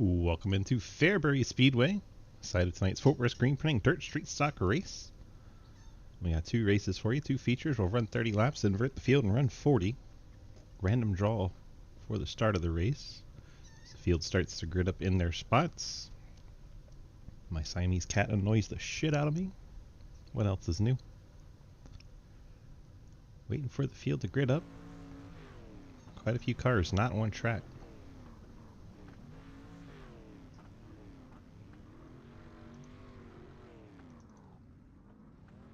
Welcome into Fairbury Speedway, site of tonight's Fort Worth Green Printing Dirt Street Stock Race. We got two races for you, two features. We'll run 30 laps, invert the field, and run 40. Random draw for the start of the race. As the field starts to grid up in their spots. My Siamese cat annoys the shit out of me. What else is new? Waiting for the field to grid up. Quite a few cars not on track.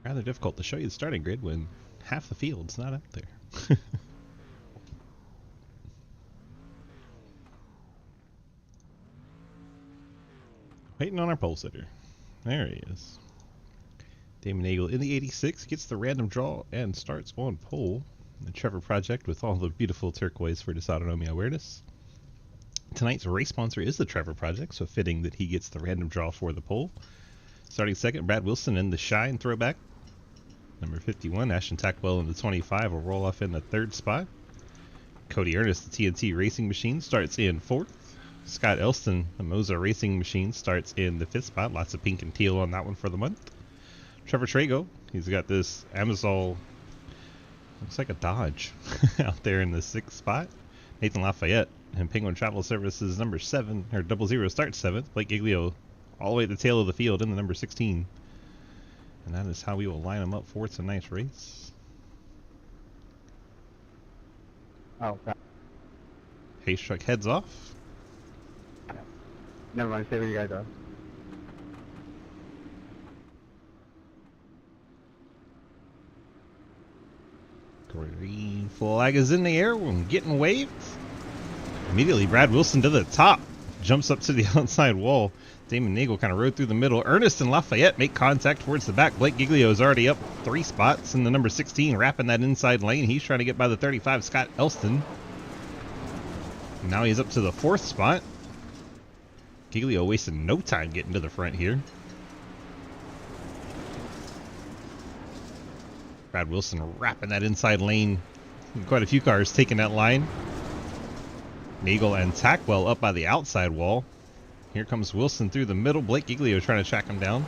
Rather difficult to show you the starting grid when half the field's not up there. Waiting on our pole sitter. There he is. Damon Eagle in the 86 gets the random draw and starts on pole. The Trevor project with all the beautiful turquoise for dysautonomia awareness. Tonight's race sponsor is the Trevor project, so fitting that he gets the random draw for the pole. Starting second, Brad Wilson in the Shine throwback. Number 51, Ashton Tackwell in the 25 will roll off in the third spot. Cody Ernest, the TNT Racing Machine, starts in fourth. Scott Elston, the Moza Racing Machine, starts in the fifth spot. Lots of pink and teal on that one for the month. Trevor Trago, he's got this Amazon, looks like a Dodge, out there in the sixth spot. Nathan Lafayette and Penguin Travel Services number 7, or 00 starts seventh. Blake Giglio all the way at the tail of the field in the number 16. And that is how we will line them up for tonight's race. Oh, God. Haze truck heads off. Never mind, say what you guys are. Green flag is in the air. We're getting waved. Immediately, Brad Wilson to the top. Jumps up to the outside wall. Damon Nagel kind of rode through the middle. Ernest and Lafayette make contact towards the back. Blake Giglio is already up 3 spots in the number 16, wrapping that inside lane. He's trying to get by the 35, Scott Elston. Now he's up to the 4th spot. Giglio wasted no time getting to the front here. Brad Wilson wrapping that inside lane. Quite a few cars taking that line. Nagel and Tackwell up by the outside wall. Here comes Wilson through the middle. Blake Giglio trying to track him down.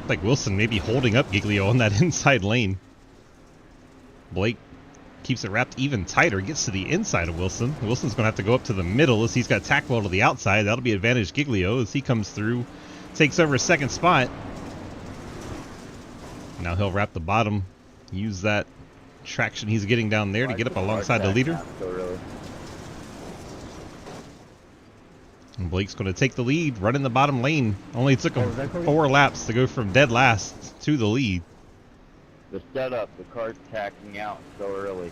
Like Wilson maybe holding up Giglio on that inside lane. Blake keeps it wrapped even tighter. Gets to the inside of Wilson. Wilson's going to have to go up to the middle as he's got Tackwell to the outside. That'll be advantage Giglio as he comes through. Takes over 2nd spot. Now he'll wrap the bottom. Use that traction he's getting down there to get up alongside the leader. And Blake's going to take the lead, run in the bottom lane. Only took him 4 laps to go from dead last to the lead. The setup, the car's tacking out so early.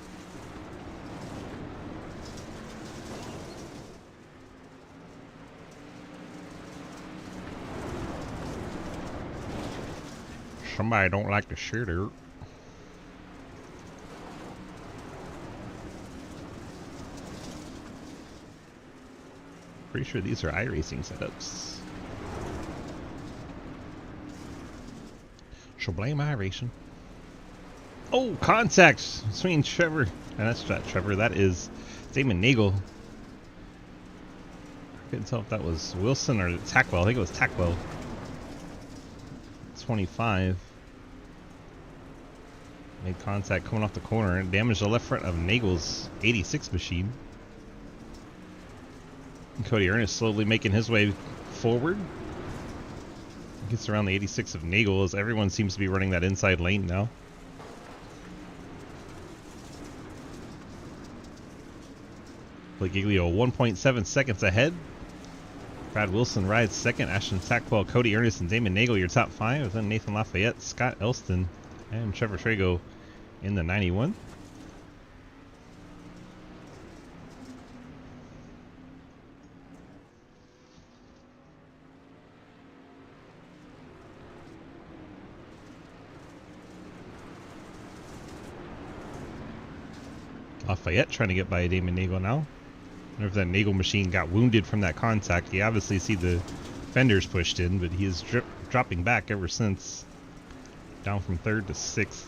Somebody don't like the shooter. Pretty sure these are iRacing setups. She'll blame iRacing. Oh, contact between Trevor, and that's not Trevor, that is Damon Nagel. I couldn't tell if that was Wilson or Tackwell. I think it was Tackwell. 25. Made contact coming off the corner and damaged the left front of Nagel's 86 machine. And Cody Ernest slowly making his way forward. Gets around the 86 of Nagel as everyone seems to be running that inside lane now. Blake Giglio 1.7 seconds ahead. Brad Wilson rides second. Ashton Tackwell, Cody Ernest, and Damon Nagel your top 5. Then Nathan Lafayette, Scott Elston, and Trevor Trago in the 91. Lafayette trying to get by Damon Nagel now. I wonder if that Nagel machine got wounded from that contact. You obviously see the fenders pushed in, but he is dropping back ever since. Down from 3rd to 6th.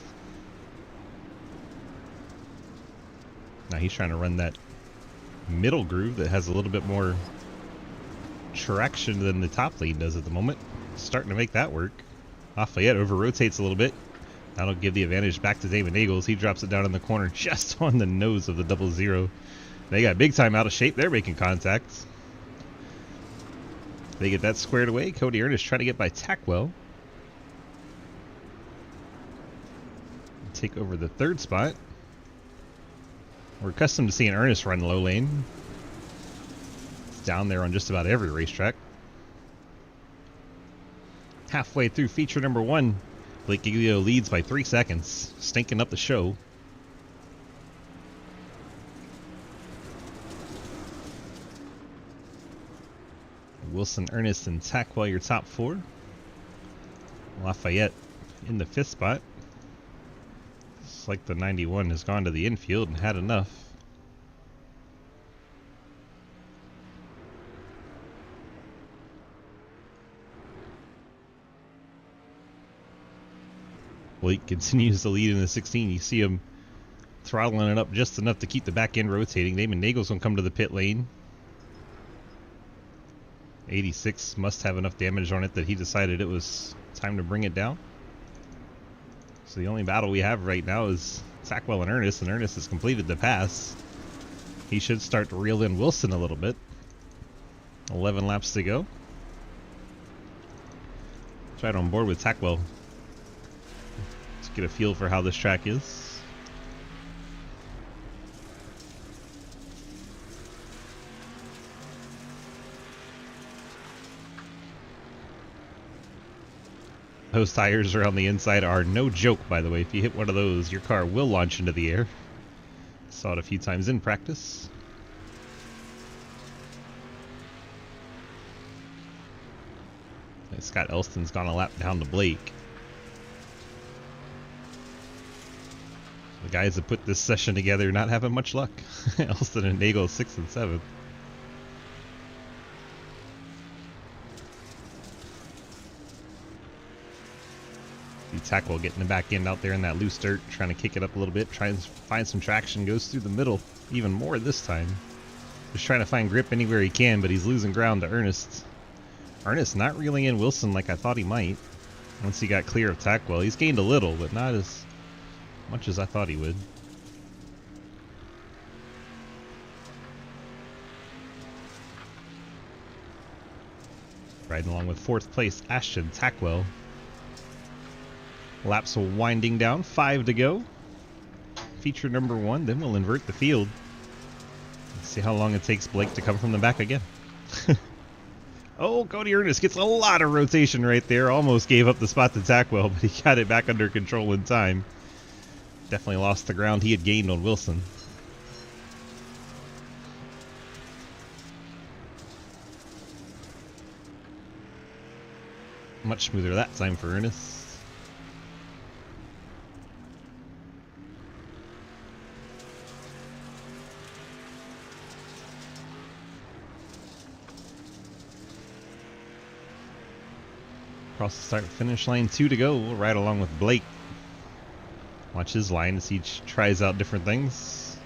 Now he's trying to run that middle groove that has a little bit more traction than the top lane does at the moment. Starting to make that work. Lafayette over-rotates a little bit. That'll give the advantage back to Damon Eagles. He drops it down in the corner just on the nose of the 0-0. They got big time out of shape. They're making contact. They get that squared away. Cody Ernest trying to get by Tackwell. Take over the third spot. We're accustomed to seeing Ernest run low lane. It's down there on just about every racetrack. Halfway through feature number 1, Blake Giglio leads by 3 seconds, stinking up the show. Wilson, Ernest, and Tackwell your top 4. Lafayette in the 5th spot. It's like the 91 has gone to the infield and had enough. Blake continues to lead in the 16. You see him throttling it up just enough to keep the back end rotating. Damon Nagel's going to come to the pit lane. 86 must have enough damage on it that he decided it was time to bring it down. So the only battle we have right now is Tackwell and Ernest has completed the pass. He should start to reel in Wilson a little bit. 11 laps to go. Try it on board with Tackwell. Let's get a feel for how this track is. Those tires around the inside are no joke, by the way. If you hit one of those, your car will launch into the air. Saw it a few times in practice. And Scott Elston's gone a lap down to Blake. The guys that put this session together not having much luck. Elston and Nagel 6 and 7. Tackwell getting the back end out there in that loose dirt, trying to kick it up a little bit, trying to find some traction, goes through the middle even more this time. Just trying to find grip anywhere he can, but he's losing ground to Ernest. Ernest not reeling in Wilson like I thought he might. Once he got clear of Tackwell, he's gained a little, but not as much as I thought he would. Riding along with 4th place Ashton Tackwell. Laps winding down, 5 to go. Feature number 1, then we'll invert the field. Let's see how long it takes Blake to come from the back again. Oh, Cody Ernest gets a lot of rotation right there. Almost gave up the spot to Tackwell, but he got it back under control in time. Definitely lost the ground he had gained on Wilson. Much smoother that time for Ernest. Across the start-finish line, 2 to go. We'll ride along with Blake. Watch his line as he tries out different things.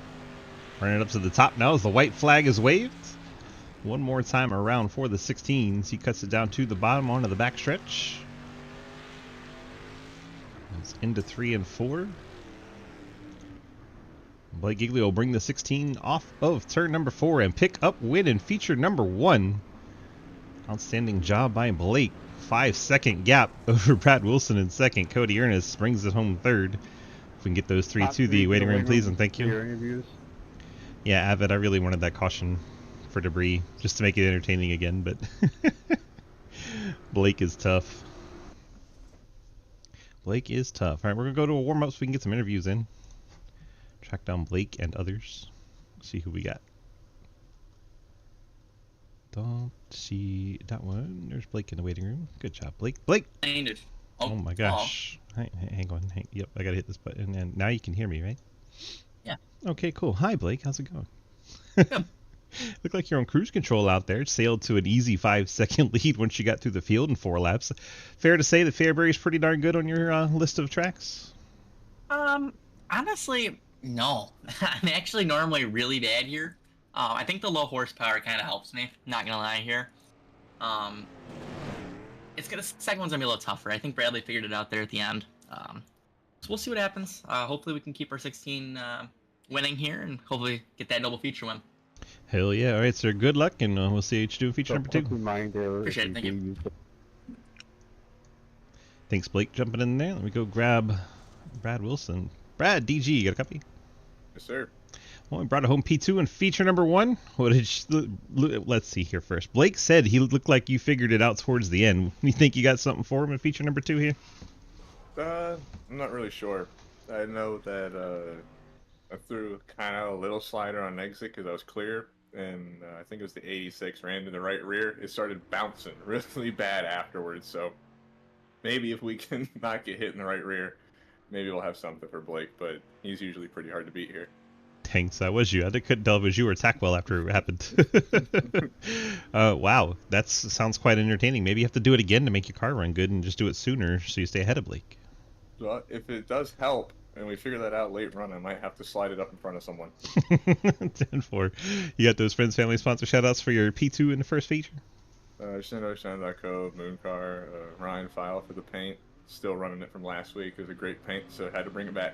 Running up to the top now as the white flag is waved. One more time around for the 16s. He cuts it down to the bottom onto the backstretch. It's into 3 and 4. Blake Giglio will bring the 16 off of turn number 4 and pick up win in feature number 1. Outstanding job by Blake. 5-second gap over Brad Wilson in second. Cody Ernest brings it home third. If we can get those 3 to the waiting room, please, and thank you. Yeah, Avid, I really wanted that caution for debris just to make it entertaining again, but Blake is tough. Blake is tough. All right, we're going to go to a warm-up so we can get some interviews in. Track down Blake and others. See who we got. Don't see that one. There's Blake in the waiting room. Good job, Blake. Blake! Oh my gosh. Hang on. Yep, I gotta hit this button. And now you can hear me, right? Yeah. Okay, cool. Hi, Blake. How's it going? Good. Look like you're on cruise control out there. Sailed to an easy 5-second lead once you got through the field in 4 laps. Fair to say that Fairbury is pretty darn good on your list of tracks? Honestly, No, I'm actually normally really bad here. I think the low horsepower kind of helps me. Not gonna lie here. Um, second one's gonna be a little tougher. I think Bradley figured it out there at the end. So we'll see what happens. Hopefully we can keep our 16 winning here and hopefully get that double feature win. Hell yeah. All right, sir. Good luck, and we'll see what you do in feature So number quick 2. reminder, Appreciate if it, thank you you. do use the Thanks, Blake, jumping in there. Let me go grab Brad Wilson. Brad, DG, you got a copy? Yes, sir. Well, we brought it home P2 in feature number 1. What did let's see here first. Blake said he looked like you figured it out towards the end. You think you got something for him in feature number 2 here? I'm not really sure. I know that I threw kind of a little slider on exit because I was clear, and I think it was the 86 ran to the right rear. It started bouncing really bad afterwards, so maybe if we can not get hit in the right rear, maybe we'll have something for Blake, but he's usually pretty hard to beat here. Thanks, that was you. I couldn't tell if it was you or Tackwell after it happened. Wow, that sounds quite entertaining. Maybe you have to do it again to make your car run good and just do it sooner so you stay ahead of Blake. So if it does help, and we figure that out late run, I might have to slide it up in front of someone. 10-4. You got those friends, family, sponsor shoutouts for your P2 in the first feature? Shindo.co, Mooncar, Ryan File for the paint. Still running it from last week. It was a great paint, so I had to bring it back.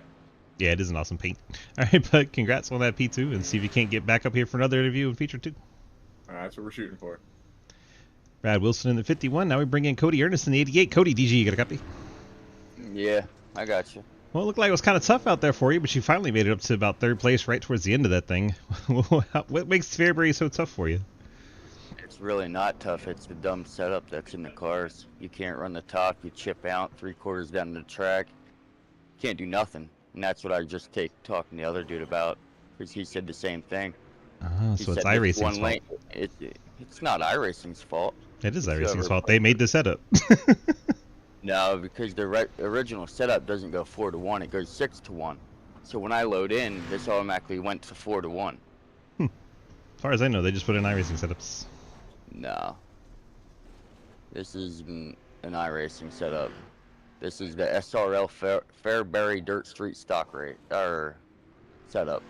Yeah, it is an awesome paint. All right, but congrats on that P2, and see if you can't get back up here for another interview in feature 2. That's what we're shooting for. Brad Wilson in the 51. Now we bring in Cody Ernest in the 88. Cody, DG, you got a copy? Yeah, I got you. Well, it looked like it was kind of tough out there for you, but you finally made it up to about 3rd place right towards the end of that thing. What makes Fairbury so tough for you? It's really not tough. It's the dumb setup that's in the cars. You can't run the top. You chip out 3/4 down the track. Can't do nothing. And that's what I just talking to the other dude about, because he said the same thing. Oh, so it's iRacing's fault. It's not iRacing's fault. It is iRacing's fault. They made the setup. No, because the original setup doesn't go 4-1. It goes 6-1. So when I load in, this automatically went to 4-1. As far as I know, they just put in iRacing setups. No. This is an iRacing setup. This is the SRL Fairbury Dirt Street stock rate setup.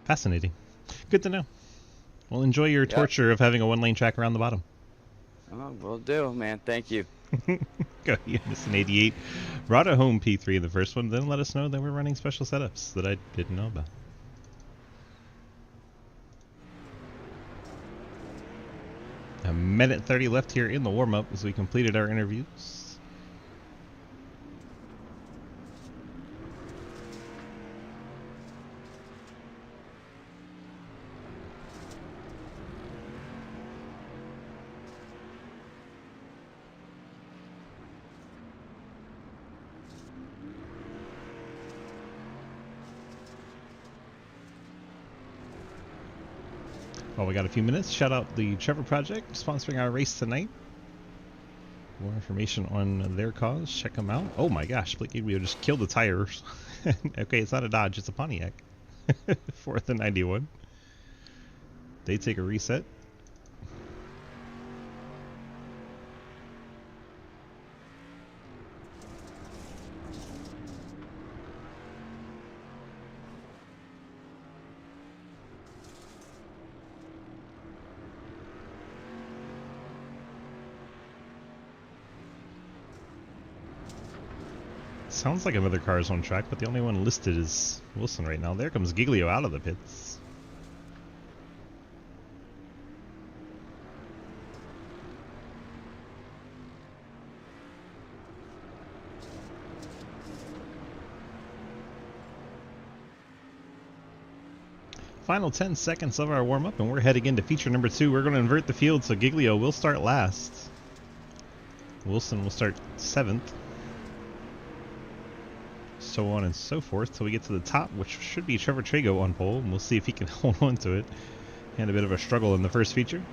Fascinating. Good to know. Well, enjoy your torture of having a 1-lane track around the bottom. Oh, will do, man. Thank you. Go, yeah, it's an 88. Brought it home P3 in the first one, then let us know that we're running special setups that I didn't know about. A minute 30 left here in the warm-up as we completed our interviews. Well, we got a few minutes. Shout out the Trevor Project sponsoring our race tonight. More information on their cause. Check them out. Oh my gosh, Blake Gabriel just killed the tires. Okay, it's not a Dodge, it's a Pontiac. 4th and 91. They take a reset. Sounds like another car is on track, but the only one listed is Wilson right now. There comes Giglio out of the pits. Final 10 seconds of our warm-up, and we're heading into feature number 2. We're going to invert the field, so Giglio will start last. Wilson will start 7th. So on and so forth till we get to the top, which should be Trevor Trago on pole, and we'll see if he can hold on to it. Had a bit of a struggle in the first feature.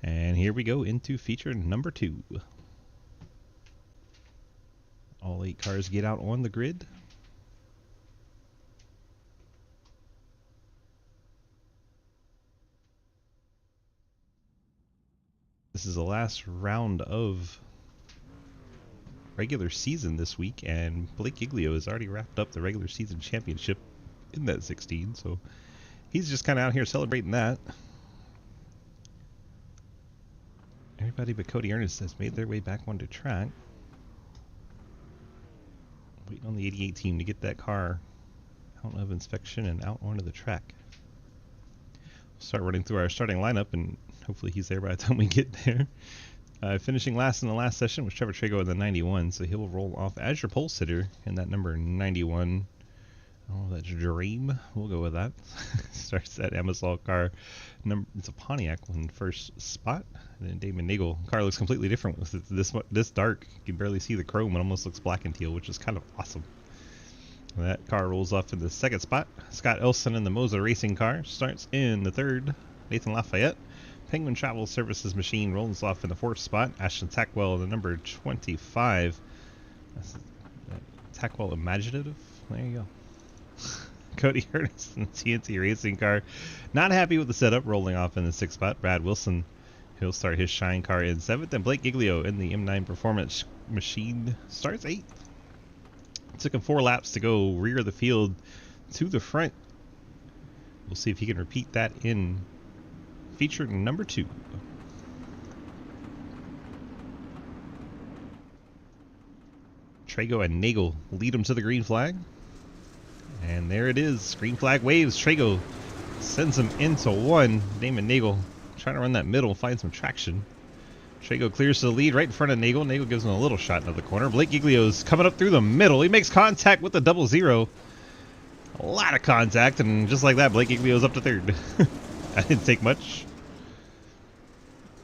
And here we go into feature number 2. All 8 cars get out on the grid. This is the last round of regular season this week, and Blake Giglio has already wrapped up the regular season championship in that 16, so he's just kind of out here celebrating that. Everybody but Cody Ernest has made their way back onto track. Waiting on the 88 team to get that car out of inspection and out onto the track. We'll start running through our starting lineup, and hopefully he's there by the time we get there. Finishing last in the last session was Trevor Trago in the 91, so he'll roll off as your pole sitter in that number 91. Oh, that's Dream. We'll go with that. Starts that Amasol car. It's a Pontiac in first spot. And then Damon Nagel. Car looks completely different. It's this dark. You can barely see the chrome. It almost looks black and teal, which is kind of awesome. And that car rolls off in the second spot. Scott Elson in the Moza Racing car starts in the third. Nathan Lafayette. Penguin Travel Services machine rolls off in the fourth spot. Ashton Tackwell in the number 25. That's Tackwell Imaginative. There you go. Cody Ernest in the TNT Racing car. Not happy with the setup, rolling off in the sixth spot. Brad Wilson, he'll start his Shine car in seventh. And Blake Giglio in the M9 Performance machine starts eighth. It took him 4 laps to go rear of the field to the front. We'll see if he can repeat that in feature number 2. Trago and Nagel lead him to the green flag. And there it is. Green flag waves. Trago sends him into 1. Damon Nagel trying to run that middle, find some traction. Trago clears to the lead right in front of Nagel. Nagel gives him a little shot into the corner. Blake Giglio's coming up through the middle. He makes contact with the 00. A lot of contact, and just like that, Blake Giglio's up to third. That didn't take much.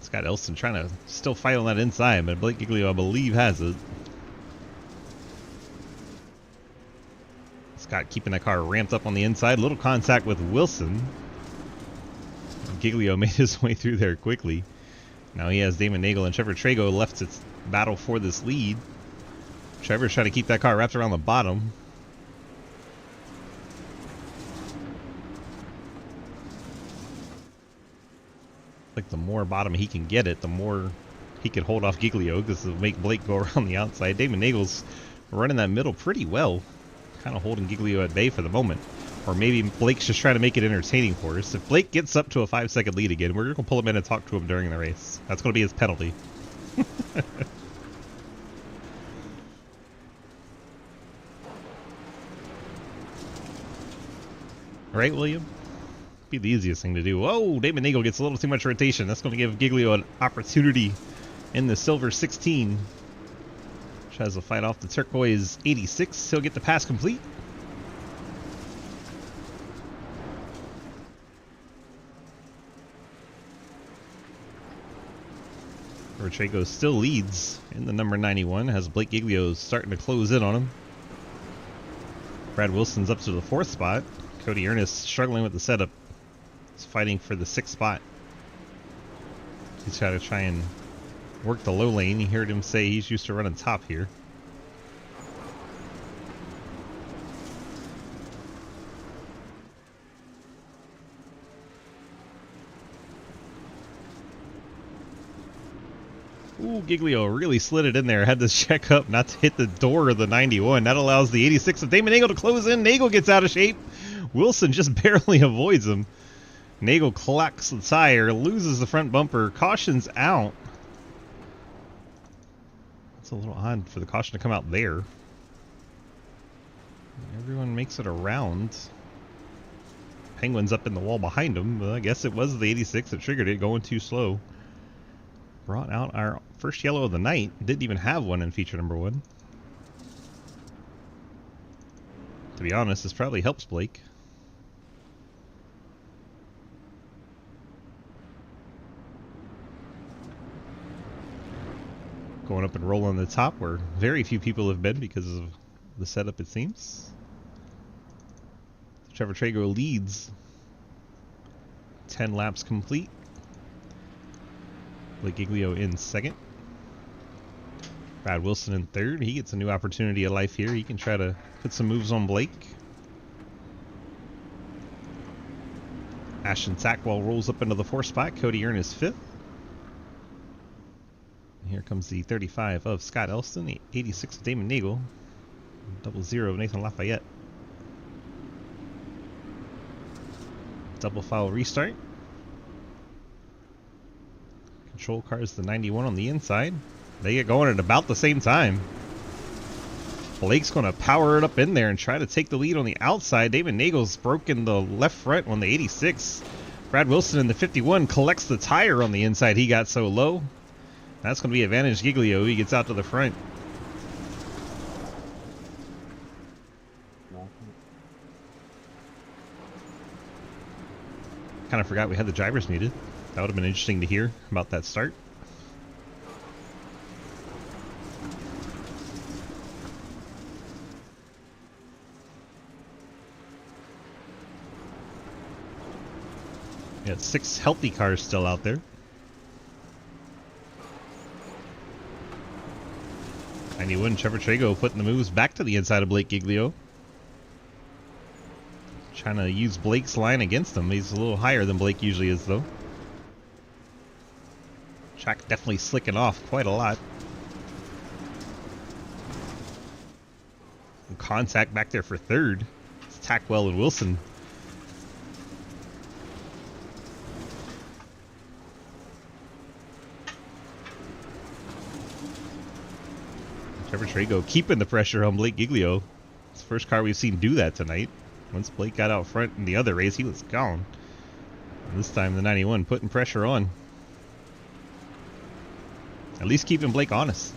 Scott Elson trying to still fight on that inside, but Blake Giglio, I believe, has it. Scott keeping that car ramped up on the inside. Little contact with Wilson. Giglio made his way through there quickly. Now he has Damon Nagel and Trevor Trago left to battle for this lead. Trevor's trying to keep that car wrapped around the bottom. Like the more bottom he can get it, the more he can hold off Giglio. This will make Blake go around the outside. Damon Nagel's running that middle pretty well. Kind of holding Giglio at bay for the moment. Or maybe Blake's just trying to make it entertaining for us. If Blake gets up to a 5-second lead again, we're going to pull him in and talk to him during the race. That's going to be his penalty. Right, William? Be the easiest thing to do. Whoa, Damon Nagel gets a little too much rotation. That's going to give Giglio an opportunity in the silver 16. Tries to fight off the turquoise 86. He'll get the pass complete. Trago still leads in the number 91 as Blake Giglio starting to close in on him. Brad Wilson's up to the 4th spot. Cody Ernest struggling with the setup. He's fighting for the 6th spot. He's got to try and work the low lane. You heard him say he's used to running top here. Ooh, Giglio really slid it in there. Had to check up not to hit the door of the 91. That allows the 86 of Damon Nagel to close in. Nagel gets out of shape. Wilson just barely avoids him. Nagel clacks the tire, loses the front bumper, cautions out. It's a little odd for the caution to come out there. Everyone makes it around. Penguin's up in the wall behind him. I guess it was the 86 that triggered it, going too slow. Brought out our first yellow of the night. Didn't even have one in feature number 1. To be honest, this probably helps Blake. Going up and rolling the top where very few people have been because of the setup, it seems. Trevor Trago leads. 10 laps complete. Blake Giglio in 2nd. Brad Wilson in 3rd. He gets a new opportunity of life here. He can try to put some moves on Blake. Ashton Tackwell rolls up into the 4th spot. Cody Ernest 5th. Here comes the 35 of Scott Elston, the 86 of Damon Nagel, 00 of Nathan Lafayette. Double foul restart. Control car is the 91 on the inside. They get going at about the same time. Blake's going to power it up in there and try to take the lead on the outside. Damon Nagel's broken the left front on the 86. Brad Wilson in the 51 collects the tire on the inside. He got so low. That's going to be advantage Giglio. He gets out to the front. Kind of forgot we had the drivers needed. That would have been interesting to hear about that start. We got 6 healthy cars still out there. 91 Trevor Trago putting the moves back to the inside of Blake Giglio. Trying to use Blake's line against him. He's a little higher than Blake usually is, though. Track definitely slicking off quite a lot. And contact back there for third. It's Tackwell and Wilson. Trevor Trago keeping the pressure on Blake Giglio. It's the first car we've seen do that tonight. Once Blake got out front in the other race, he was gone. And this time the 91 putting pressure on. At least keeping Blake honest.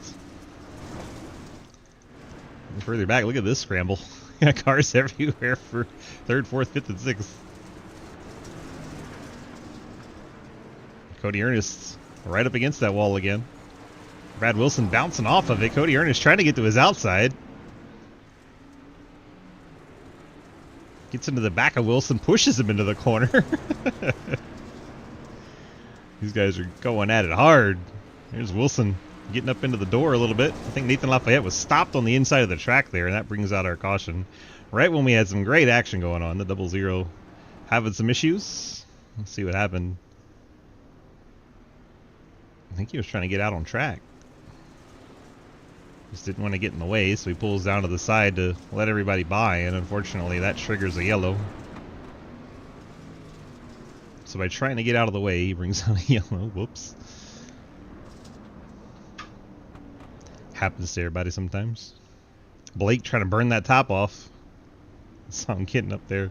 And further back, look at this scramble. Cars everywhere for 3rd, 4th, 5th, and 6th. Cody Ernest right up against that wall again. Brad Wilson bouncing off of it. Cody Ernest trying to get to his outside. Gets into the back of Wilson, pushes him into the corner. These guys are going at it hard. Here's Wilson getting up into the door a little bit. I think Nathan Lafayette was stopped on the inside of the track there, and that brings out our caution. Right when we had some great action going on. The 00 having some issues. Let's see what happened. I think he was trying to get out on track. Just didn't want to get in the way, so he pulls down to the side to let everybody by, and unfortunately that triggers a yellow. So by trying to get out of the way, he brings out a yellow. Whoops. Happens to everybody sometimes. Blake trying to burn that top off. Saw him getting up there.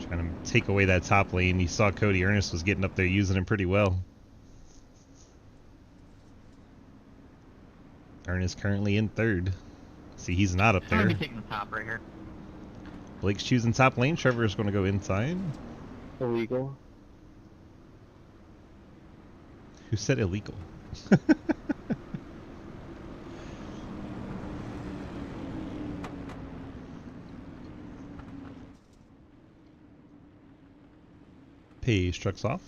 Trying to take away that top lane. You saw Cody Ernest was getting up there using him pretty well. Ernest currently in 3rd. See, he's not up there. I'm going to be taking the top right here. Blake's choosing top lane. Trevor is going to go inside. Illegal. Who said illegal? Page trucks off.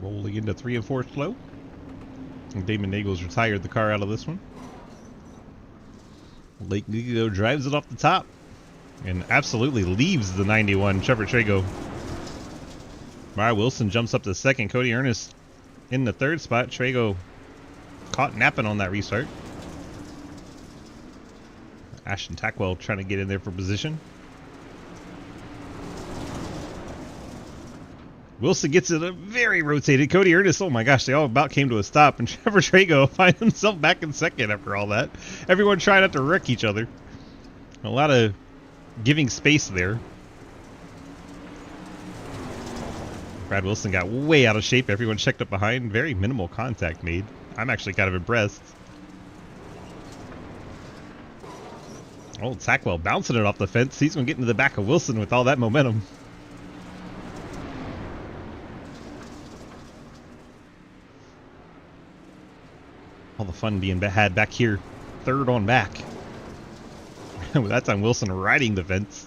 Rolling into 3 and 4 slow. And Damon Nagel's retired the car out of this one. Blake Giglio drives it off the top and absolutely leaves the 91 Trevor Trago. Brad Wilson jumps up to 2nd. Cody Ernest in the 3rd spot. Trago caught napping on that restart. Ashton Tackwell trying to get in there for position. Wilson gets it very rotated. Cody Ernest, oh my gosh, they all about came to a stop. And Trevor Trago finds himself back in 2nd after all that. Everyone trying not to wreck each other. A lot of giving space there. Brad Wilson got way out of shape. Everyone checked up behind. Very minimal contact made. I'm actually kind of impressed. Oh, Tackwell bouncing it off the fence. He's going to get into the back of Wilson with all that momentum. All the fun being had back here. 3rd on back. That time Wilson riding the fence.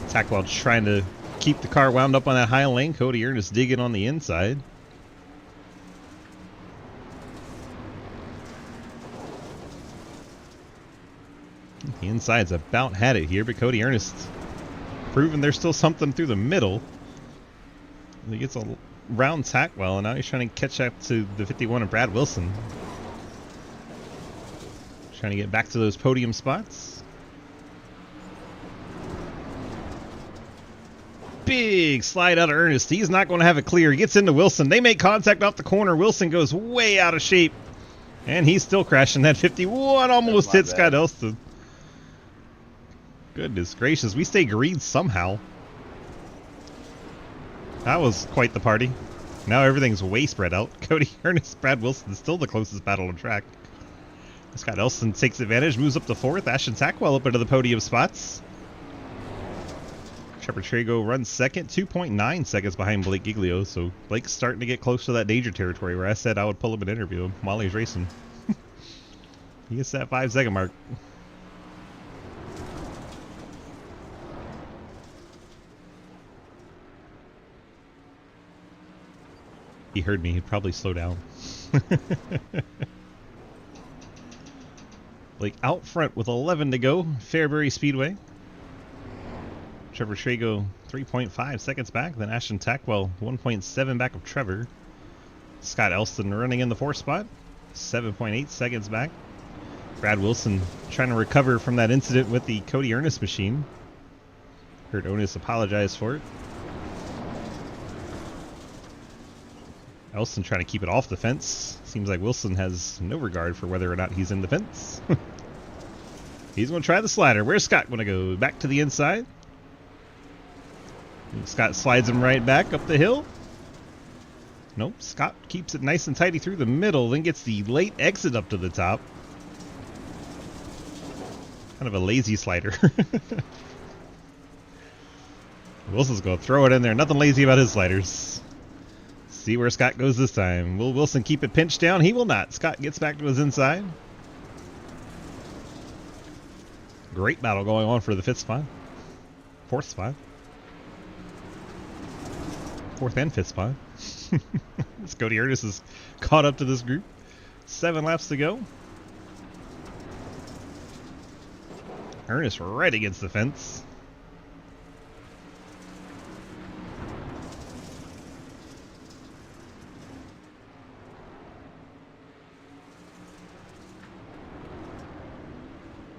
Tackwell trying to keep the car wound up on that high lane. Cody Ernest digging on the inside. The inside's about had it here, but Cody Ernest proving there's still something through the middle. He gets a round tack well, and now he's trying to catch up to the 51 of Brad Wilson. Trying to get back to those podium spots. Big slide out of Ernest. He's not going to have it clear. He gets into Wilson. They make contact off the corner. Wilson goes way out of shape. And he's still crashing. That 51 almost hit Scott Elston. Goodness gracious. We stay green somehow. That was quite the party. Now everything's way spread out. Cody Ernest, Brad Wilson is still the closest battle on track. Scott Elston takes advantage, moves up to 4th. Ashton Tackwell up into the podium spots. Trevor Trago runs 2nd, 2.9 seconds behind Blake Giglio. So Blake's starting to get close to that danger territory where I said I would pull him and interview him while he's racing. He gets that 5-second mark. He heard me. He'd probably slow down. Blake out front with 11 to go. Fairbury Speedway. Trevor Trago 3.5 seconds back. Then Ashton Tackwell 1.7 back of Trevor. Scott Elston running in the 4th spot. 7.8 seconds back. Brad Wilson trying to recover from that incident with the Cody Ernest machine. Heard Onus apologize for it. Elston trying to keep it off the fence. Seems like Wilson has no regard for whether or not he's in the fence. He's going to try the slider. Where's Scott going to go? Back to the inside. Scott slides him right back up the hill. Nope. Scott keeps it nice and tidy through the middle, then gets the late exit up to the top. Kind of a lazy slider. Wilson's going to throw it in there. Nothing lazy about his sliders. See where Scott goes this time. Will Wilson keep it pinched down? He will not. Scott gets back to his inside. Great battle going on for the 5th spot. 4th spot. 4th and 5th spot. Cody Ernest is caught up to this group. 7 laps to go. Ernest right against the fence.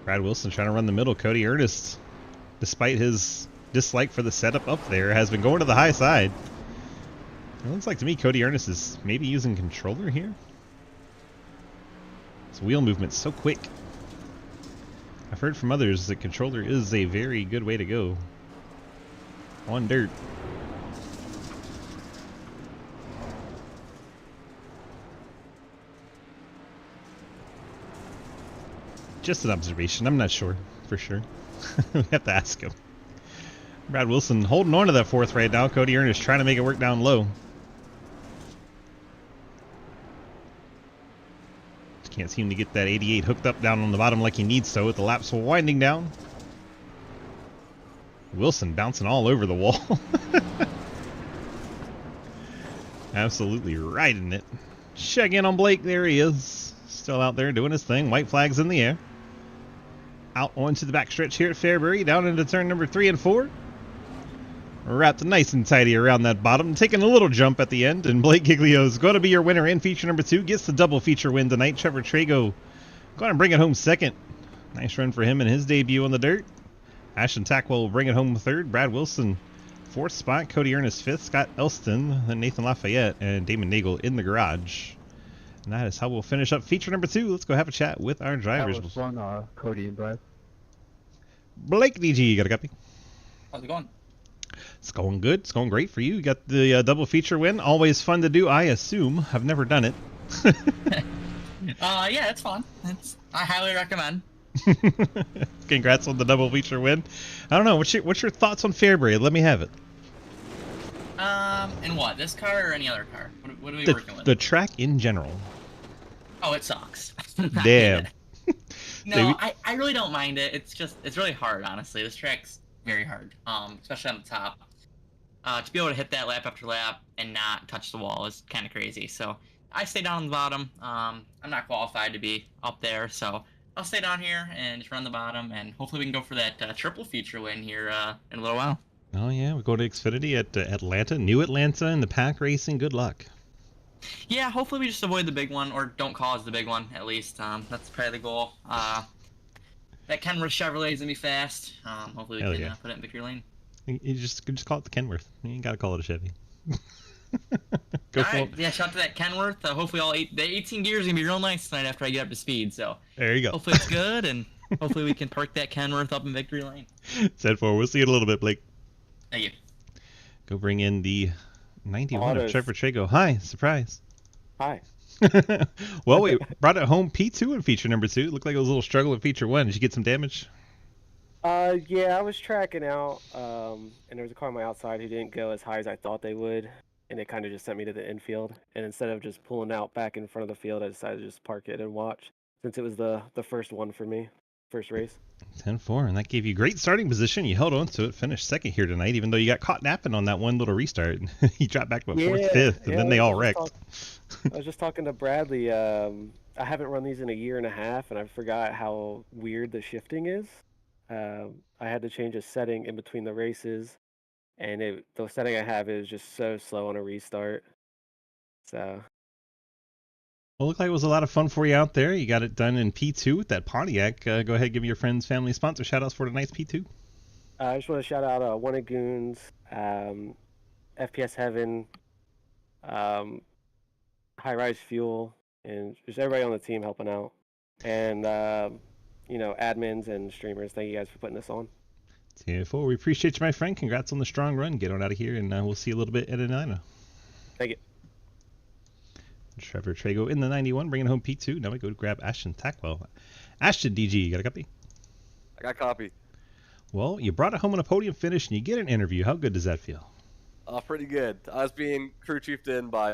Brad Wilson trying to run the middle. Cody Ernest, despite his dislike for the setup up there, has been going to the high side. It looks like to me Cody Ernest is maybe using controller here. His wheel movement's so quick. I've heard from others that controller is a very good way to go on dirt. Just an observation. I'm not sure for sure. We have to ask him. Brad Wilson holding on to that 4th right now. Cody Ernest trying to make it work down low. Just can't seem to get that 88 hooked up down on the bottom like he needs to with the laps winding down. Wilson bouncing all over the wall. Absolutely riding it. Check in on Blake. There he is. Still out there doing his thing. White flags in the air. Out onto the backstretch here at Fairbury. Down into turn number 3 and 4. Wrapped nice and tidy around that bottom. Taking a little jump at the end. And Blake Giglio is going to be your winner in feature number 2. Gets the double feature win tonight. Trevor Trago going to bring it home 2nd. Nice run for him in his debut on the dirt. Ashton Tackwell will bring it home 3rd. Brad Wilson 4th spot. Cody Ernest 5th. Scott Elston. Then Nathan Lafayette and Damon Nagel in the garage. And that is how we'll finish up feature number 2. Let's go have a chat with our drivers. That was fun, Cody and Brad. Blake DG, you got a copy? How's it going? It's going good. It's going great for you. You got the double feature win. Always fun to do, I assume. I've never done it. Yeah, it's fun. I highly recommend. Congrats on the double feature win. I don't know. What's your thoughts on Fairbury? Let me have it. In what? This car or any other car? What are we working with? The track in general. Oh, it sucks. Damn. No, I really don't mind it. It's really hard, honestly. This track's very hard, especially on the top. To be able to hit that lap after lap and not touch the wall is kind of crazy. So I stay down on the bottom. I'm not qualified to be up there, so I'll stay down here and just run the bottom, and hopefully we can go for that triple feature win here in a little while. Oh yeah, we're going to Xfinity at Atlanta, New Atlanta in the pack racing. Good luck. Yeah, hopefully we just avoid the big one, or don't cause the big one, at least. That's probably the goal. That Kenworth Chevrolet is going to be fast. Hopefully we can put it in victory lane. You just call it the Kenworth. You ain't got to call it a Chevy. All right, yeah, shout out to that Kenworth. Hopefully the 18 gears are going to be real nice tonight after I get up to speed. So there you go. Hopefully it's good, and hopefully we can park that Kenworth up in victory lane. 10-4. We'll see you in a little bit, Blake. Thank you. Go bring in the 91 of Trevor Trago. Hi, surprise. Hi. Well, we brought it home P2 in feature number 2. It looked like it was a little struggle in feature 1. Did you get some damage? Yeah, I was tracking out, and there was a car on my outside who didn't go as high as I thought they would, and it kind of just sent me to the infield. And instead of just pulling out back in front of the field, I decided to just park it and watch, since it was the first one for me, first race. 10-4, and that gave you great starting position. You held on to it, finished second here tonight, even though you got caught napping on that one little restart. You dropped back to 4th, 5th, and then they all wrecked. I was just talking to Bradley. I haven't run these in a year and a half, and I forgot how weird the shifting is. I had to change a setting in between the races, and the setting I have is just so slow on a restart. So. Well, looked like it was a lot of fun for you out there. You got it done in P2 with that Pontiac. Go ahead and give me your friends, family, sponsor shout-outs for tonight's P2. I just want to shout out One of Goons, FPS Heaven, High Rise Fuel, and just everybody on the team helping out. And, admins and streamers, thank you guys for putting this on. 10-4. We appreciate you, my friend. Congrats on the strong run. Get on out of here, and we'll see you a little bit at Atlanta. Thank you. Trevor Trago in the 91, bringing home P2. Now we go to grab Ashton Tackwell. Ashton, DG, you got a copy? I got a copy. Well, you brought it home on a podium finish, and you get an interview. How good does that feel? Pretty good. I was being crew chiefed in by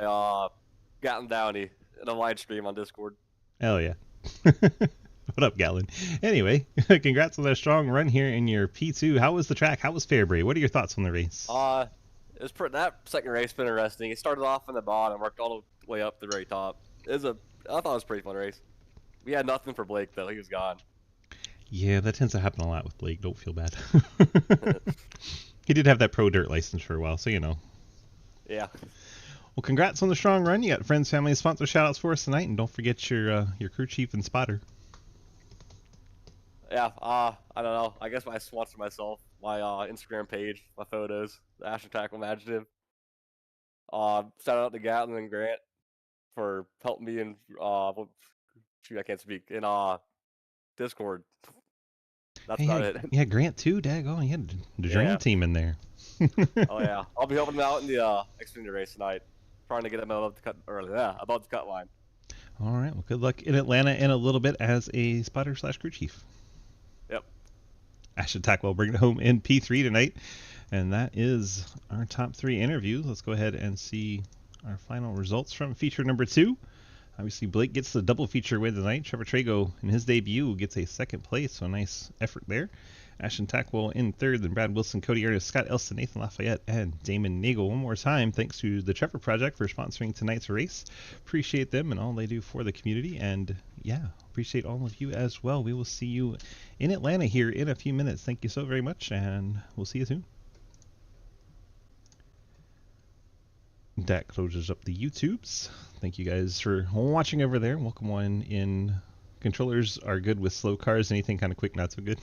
Gatlin Downey in a live stream on Discord. Hell yeah. What up, Gatlin? Anyway, congrats on that strong run here in your P2. How was the track? How was Fairbury? What are your thoughts on the race? It was that second race been interesting. It started off in the bottom, worked all the way up to the very top. I thought it was a pretty fun race. We had nothing for Blake though; he was gone. Yeah, that tends to happen a lot with Blake. Don't feel bad. He did have that pro dirt license for a while, so you know. Yeah. Well, congrats on the strong run. You got friends, family, and sponsor shout-outs for us tonight, and don't forget your crew chief and spotter. Yeah, I don't know. I guess I sponsor myself, my Instagram page, my photos, the Ashton Tackle Imaginative. Shout out to Gatlin and Grant for helping me in shoot, I can't speak in Discord. That's about it. Yeah, Grant too. Daggone, you had the dream team in there. Oh yeah, I'll be helping him out in the Xfinity race tonight, trying to get him above the cut line. All right. Well, good luck in Atlanta in a little bit as a spotter / crew chief. Yep. Ashton Tackwell bringing it home in P3 tonight. And that is our top 3 interviews. Let's go ahead and see our final results from feature number 2. Obviously, Blake gets the double feature win tonight. Trevor Trago, in his debut, gets a second place, so a nice effort there. Ashton Tackwell in third, then Brad Wilson, Cody Ernest, Scott Elston, Nathan Lafayette, and Damon Nagel. One more time, thanks to the Trevor Project for sponsoring tonight's race. Appreciate them and all they do for the community, and yeah, appreciate all of you as well. We will see you in Atlanta here in a few minutes. Thank you so very much, and we'll see you soon. That closes up the YouTubes. Thank you guys for watching over there. Welcome on in. Controllers are good with slow cars. Anything kind of quick, not so good.